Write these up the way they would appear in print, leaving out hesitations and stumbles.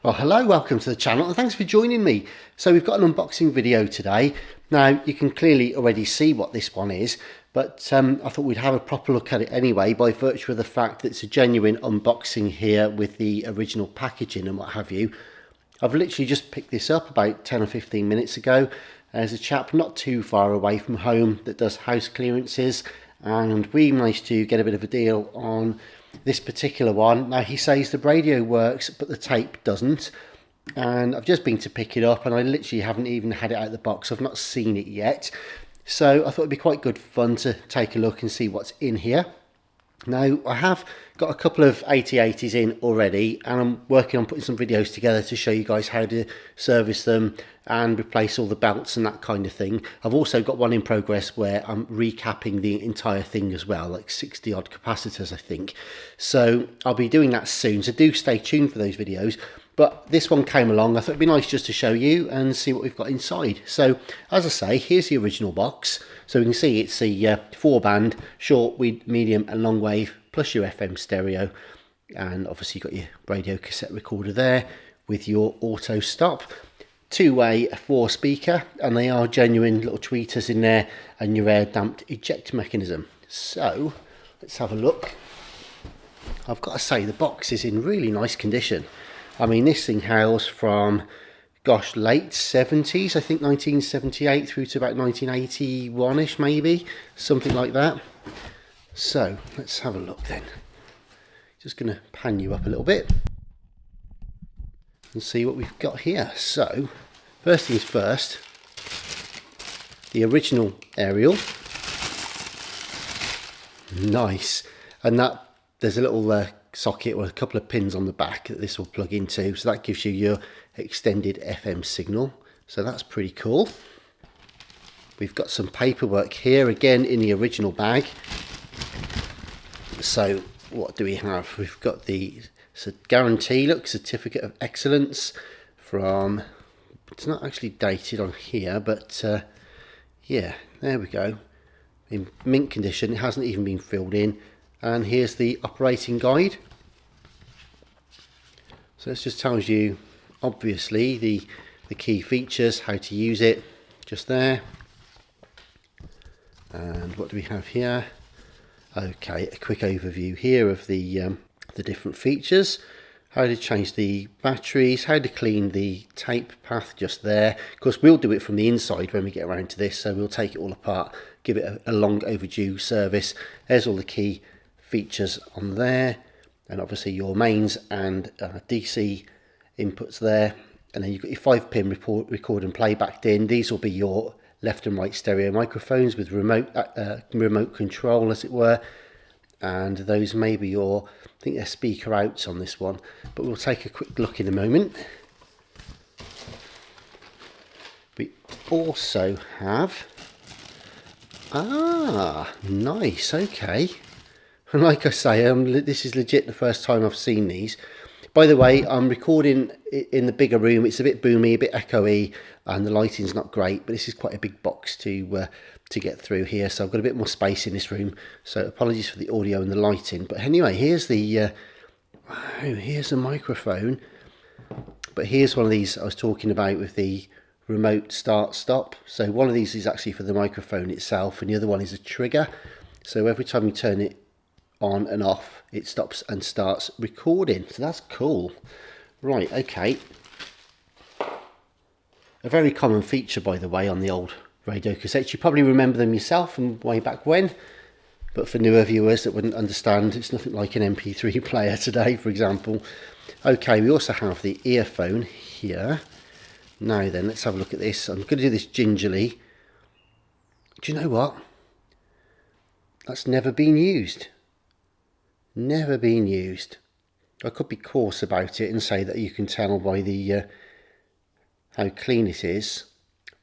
Well, hello, welcome to the channel and thanks for joining me. So we've got an unboxing video today. Now you can clearly already see what this one is, but I thought we'd have a proper look at it anyway by virtue of the fact that it's a genuine unboxing here with the original packaging and what have you. I've literally just picked this up about 10 or 15 minutes ago. There's a chap not too far away from home that does house clearances, and we managed to get a bit of a deal on this particular one. Now he says the radio works but the tape doesn't, and I've just been to pick it up and I literally haven't even had it out of the box. I've not seen it yet, so I thought it'd be quite good fun to take a look and see what's in here. Now I have got a couple of 8080s in already, and I'm working on putting some videos together to show you guys how to service them and replace all the belts and that kind of thing. I've also got one in progress where I'm recapping the entire thing as well, like 60 odd capacitors I think. So I'll be doing that soon, so do stay tuned for those videos. But this one came along, I thought it'd be nice just to show you and see what we've got inside. So as I say, here's the original box. So we can see it's a 4-band, short, medium and long wave, plus your FM stereo. And obviously you've got your radio cassette recorder there with your auto stop. 2-way 4-speaker, and they are genuine little tweeters in there, and your air damped eject mechanism. So let's have a look. I've got to say the box is in really nice condition. I mean, this thing hails from, gosh, late 70s, I think 1978 through to about 1981ish maybe, something like that. So let's have a look then. Just going to pan you up a little bit and see what we've got here. So first things first, the original aerial. Nice. And that there's a little socket with a couple of pins on the back that this will plug into, so that gives you your extended FM signal, so that's pretty cool. We've got some paperwork here again in the original bag. So what do we have? We've got the guarantee, look, certificate of excellence from, it's not actually dated on here, but yeah, there we go, in mint condition. It hasn't even been filled in. And here's the operating guide. So this just tells you obviously the key features, how to use it, just there. And what do we have here? Okay, a quick overview here of the different features, how to change the batteries, how to clean the tape path just there. Of course we'll do it from the inside when we get around to this, so we'll take it all apart, give it a long overdue service. There's all the key features on there, and obviously your mains and DC inputs there, and then you've got your 5-pin record and playback in. These will be your left and right stereo microphones with remote control, as it were, and those may be your, I think they're speaker outs on this one, but we'll take a quick look in a moment. We also have, nice, okay. And like I say, this is legit the first time I've seen these. By the way, I'm recording in the bigger room. It's a bit boomy, a bit echoey, and the lighting's not great, but this is quite a big box to get through here, so I've got a bit more space in this room, so apologies for the audio and the lighting. But anyway, here's the here's the microphone, but here's one of these I was talking about with the remote start stop. So one of these is actually for the microphone itself, and the other one is a trigger, so every time you turn it on and off, it stops and starts recording. So that's cool. Right, okay. A very common feature, by the way, on the old radio cassettes. You probably remember them yourself from way back when, but for newer viewers that wouldn't understand, it's nothing like an MP3 player today, for example. Okay, we also have the earphone here. Now then, let's have a look at this. I'm going to do this gingerly. Do you know what? That's never been used. Never been used. I could be coarse about it and say that you can tell by the how clean it is,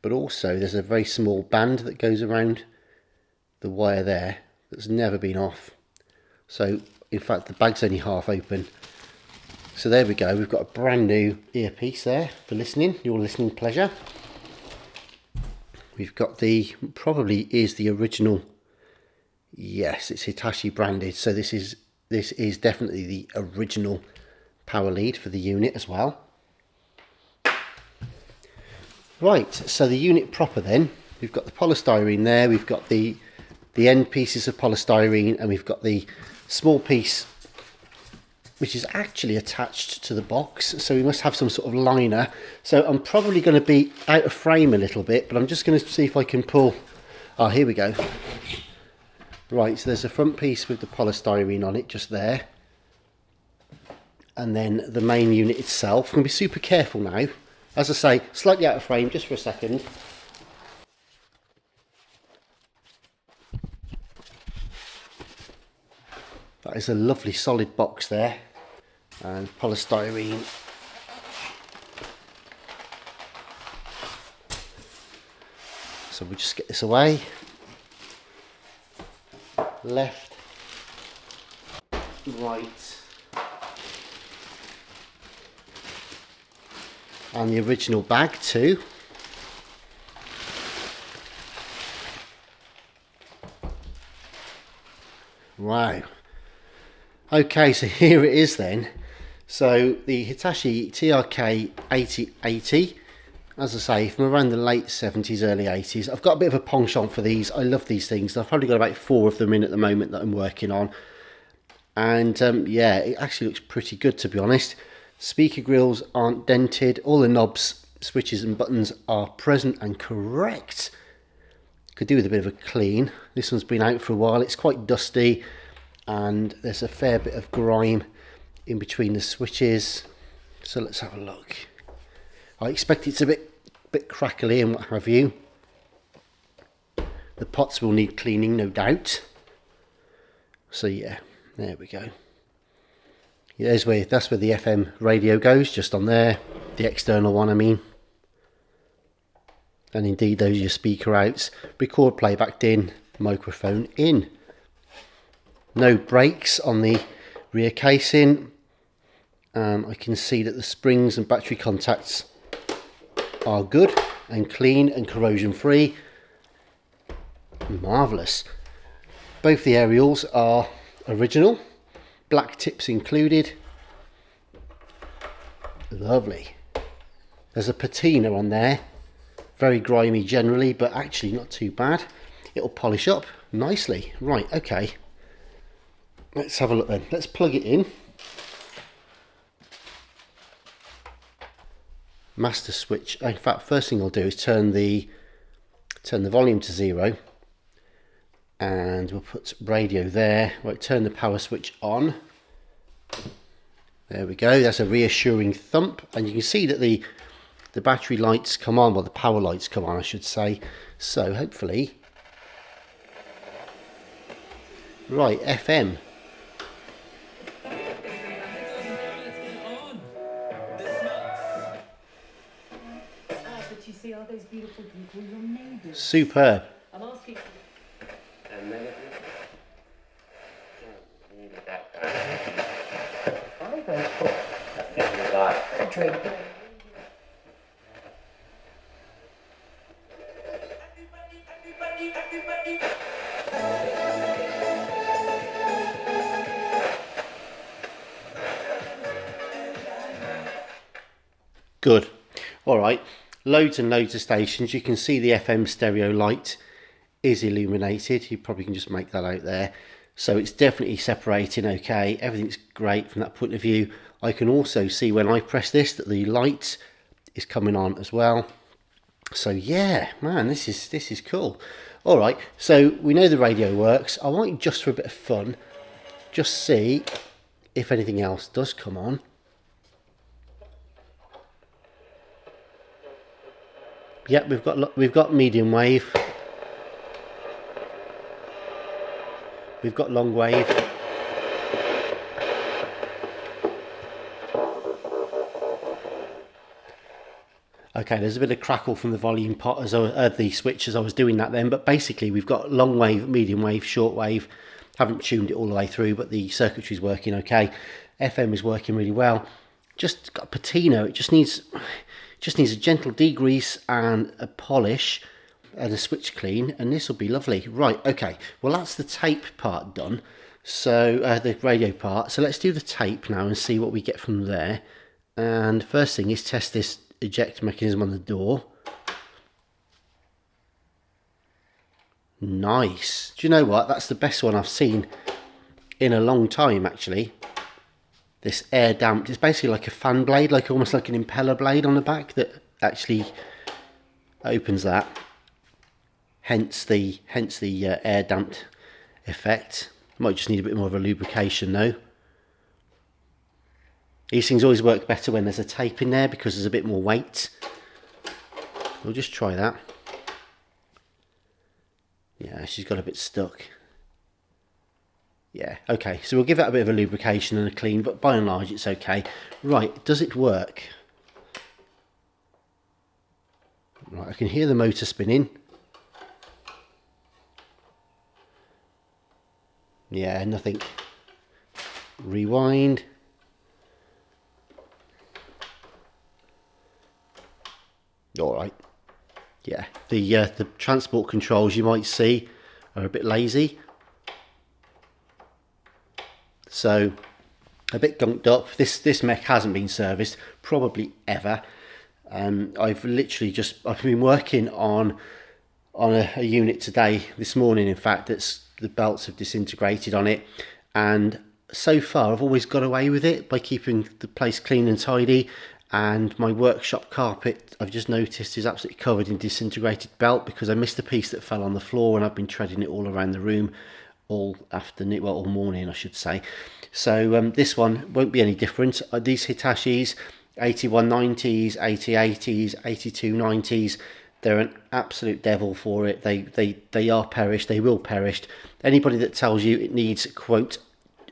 but also there's a very small band that goes around the wire there that's never been off. So in fact the bag's only half open. So there we go, we've got a brand new earpiece there for listening, your listening pleasure. We've got the, probably is the original, yes, it's Hitachi branded, so this is definitely the original power lead for the unit as well. Right, so the unit proper then, we've got the polystyrene there, we've got the end pieces of polystyrene, and we've got the small piece which is actually attached to the box, so we must have some sort of liner. So I'm probably going to be out of frame a little bit, but I'm just going to see if I can pull. Oh, here we go. Right, so there's a front piece with the polystyrene on it just there, and then the main unit itself. I'm going to be super careful now. As I say, slightly out of frame just for a second. That is a lovely solid box there, and polystyrene. So we'll just get this away. Left, right, and the original bag too. Wow. Okay, so here it is then. So the Hitachi TRK8080, as I say, from around the late 70s, early 80s. I've got a bit of a penchant for these. I love these things. I've probably got about 4 of them in at the moment that I'm working on. And yeah, it actually looks pretty good, to be honest. Speaker grills aren't dented. All the knobs, switches and buttons are present and correct. Could do with a bit of a clean. This one's been out for a while. It's quite dusty, and there's a fair bit of grime in between the switches. So let's have a look. I expect it's a bit crackly and what have you. The pots will need cleaning, no doubt. So yeah, there we go. Yeah, that's where the FM radio goes, just on there. The external one, I mean. And indeed, those are your speaker outs. Record playback in, microphone in. No brakes on the rear casing. I can see that the springs and battery contacts are good and clean and corrosion free. Marvellous. Both the aerials are original. Black tips included. Lovely. There's a patina on there. Very grimy generally, but actually not too bad. It'll polish up nicely. Right, okay. Let's have a look then. Let's plug it in. Master switch. In fact, first thing I'll do is turn the volume to 0. And we'll put radio there. Right, turn the power switch on. There we go. That's a reassuring thump, and you can see that the battery lights come on, well, the power lights come on, I should say. So hopefully, right, FM. But you see all those beautiful people, your neighbours. Superb. I'm asking. Good. All right. Loads and loads of stations. You can see the FM stereo light is illuminated. You probably can just make that out there. So it's definitely separating okay. Everything's great from that point of view. I can also see when I press this that the light is coming on as well. So yeah, man, this is cool. All right, so we know the radio works. I want, just for a bit of fun, just see if anything else does come on. Yep, we've got medium wave. We've got long wave. Okay, there's a bit of crackle from the volume pot as the switch as I was doing that then, but basically we've got long wave, medium wave, short wave. Haven't tuned it all the way through, but the circuitry's working okay. FM is working really well. Just got patina. It just needs a gentle degrease and a polish and a switch clean, and this will be lovely. Right, okay, well that's the tape part done, so the radio part. So let's do the tape now and see what we get from there. And first thing is test this eject mechanism on the door. Nice. Do you know what? That's the best one I've seen in a long time, actually. This air damped, it's basically like a fan blade, like almost like an impeller blade on the back that actually opens that. Hence the air damped effect. Might just need a bit more of a lubrication though. These things always work better when there's a tape in there because there's a bit more weight. We'll just try that. Yeah, she's got a bit stuck. Yeah, okay, so we'll give that a bit of a lubrication and a clean, but by and large it's okay. Right, does it work? Right, I can hear the motor spinning. Yeah, nothing. Rewind. Alright. Yeah, the transport controls you might see are a bit lazy. So a bit gunked up. This mech hasn't been serviced probably ever. I've been working on a unit today, this morning in fact, that's the belts have disintegrated on it, and so far I've always got away with it by keeping the place clean and tidy. And my workshop carpet, I've just noticed, is absolutely covered in disintegrated belt because I missed a piece that fell on the floor, and I've been treading it all around the room all afternoon, well, all morning I should say. So this one won't be any different. These Hitachis, 8190s, 8080s, 8290s, they're an absolute devil for it. They are perished, they will perish. Anybody that tells you it needs, quote,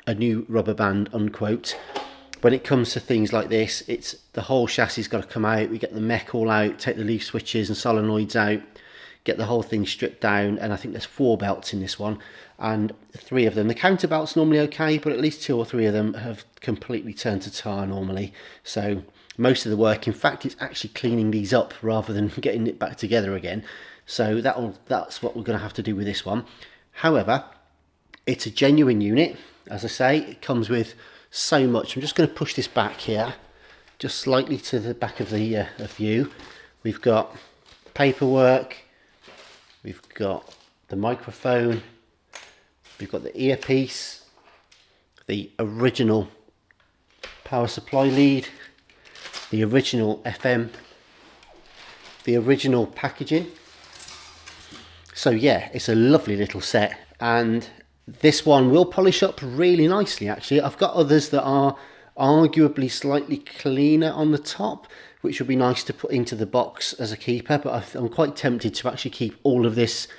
a new rubber band, unquote, when it comes to things like this, it's the whole chassis got to come out. We get the mech all out, take the leaf switches and solenoids out, get the whole thing stripped down, and I think there's 4 belts in this one, and 3 of them, the counterbelt's normally okay, but at least 2 or 3 of them have completely turned to tar normally. So most of the work, in fact, it's actually cleaning these up rather than getting it back together again. So that's what we're going to have to do with this one. However, it's a genuine unit. As I say, it comes with so much. I'm just going to push this back here, just slightly to the back of the view. We've got paperwork, we've got the microphone, we've got the earpiece, the original power supply lead, the original FM, the original packaging. So yeah, it's a lovely little set, and this one will polish up really nicely actually. I've got others that are arguably slightly cleaner on the top, which would be nice to put into the box as a keeper, but I'm quite tempted to actually keep all of this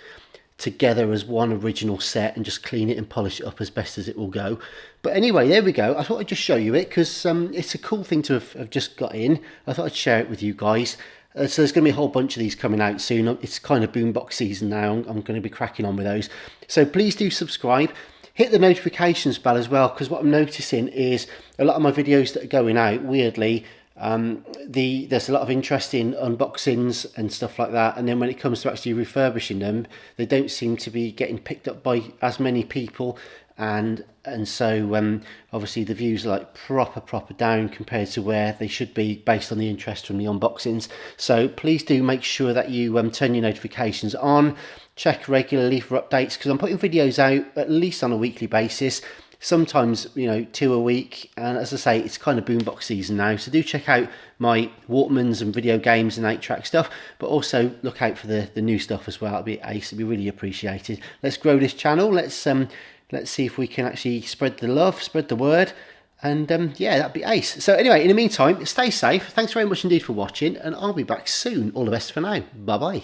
together as one original set and just clean it and polish it up as best as it will go. But anyway, there we go. I thought I'd just show you it because it's a cool thing to have just got in. I thought I'd share it with you guys. So there's going to be a whole bunch of these coming out soon. It's kind of boombox season now. I'm going to be cracking on with those. So please do subscribe. Hit the notifications bell as well, because what I'm noticing is a lot of my videos that are going out, weirdly, there's a lot of interest in unboxings and stuff like that, and then when it comes to actually refurbishing them, they don't seem to be getting picked up by as many people, and so obviously the views are like proper down compared to where they should be based on the interest from the unboxings. So please do make sure that you turn your notifications on, check regularly for updates, because I'm putting videos out at least on a weekly basis, sometimes 2 a week, and as I say, it's kind of boombox season now, so do check out my Walkmans and video games and 8-track stuff, but also look out for the new stuff as well. It'll be ace, it'll be really appreciated. Let's grow this channel, let's see if we can actually spread the love, spread the word, and yeah, that'd be ace. So anyway, in the meantime, stay safe, thanks very much indeed for watching, and I'll be back soon. All the best for now, bye bye.